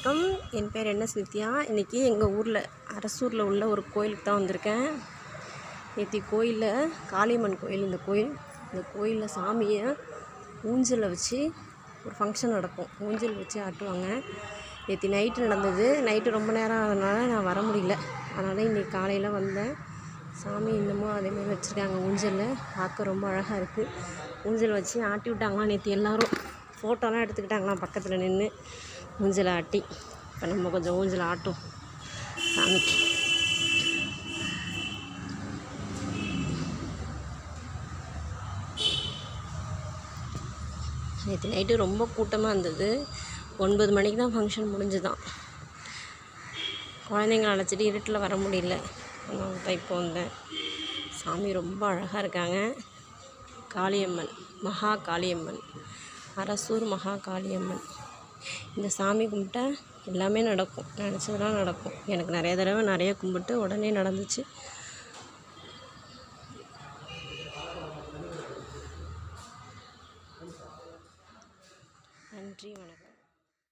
வணக்கம். என் பேர் நித்யா. இன்றைக்கி எங்கள் ஊரில் அரசூரில் உள்ள ஒரு கோயிலுக்கு தான் வந்திருக்கேன். நேற்று கோயிலில் காளியம்மன் கோயில், இந்த கோயிலில் சாமியை ஊஞ்சலை வச்சு ஒரு ஃபங்க்ஷன் நடக்கும். ஊஞ்சல் வச்சு ஆட்டுவாங்க. நேற்று நைட்டு நடந்தது. நைட்டு ரொம்ப நேரம் ஆனதுனால நான் வர முடியல. அதனால் இன்றைக்கி காலையில் வந்தேன். சாமி இன்னமும் அதேமாதிரி வச்சுருக்காங்க. ஊஞ்சலில் பார்க்க ரொம்ப அழகாக இருக்குது. ஊஞ்சல் வச்சு ஆட்டி விட்டாங்களாம். நேற்று எல்லோரும் ஃபோட்டோலாம் எடுத்துக்கிட்டாங்களாம் பக்கத்தில் நின்று ஊஞ்சலை ஆட்டி. இப்போ நம்ம கொஞ்சம் ஊஞ்சல் ஆட்டும் சாமிக்கு. நேற்று நைட்டு ரொம்ப கூட்டமாக இருந்தது. 9 மணிக்கு தான் ஃபங்க்ஷன் முடிஞ்சுதான். குழந்தைங்களை அழைச்சிட்டு இருட்டில் வர முடியல. அதனால தான் இப்போ வந்தேன். சாமி ரொம்ப அழகாக இருக்காங்க. காளியம்மன், மகா காளியம்மன், அரசூர் மகா காளியம்மன். இந்த சாமி கும்பிட்டா எல்லாமே நடக்கும். நினச்சதெல்லாம் நடக்கும். எனக்கு நிறைய தடவை கும்பிட்டு உடனே நடந்துச்சு. நன்றி, வணக்கம்.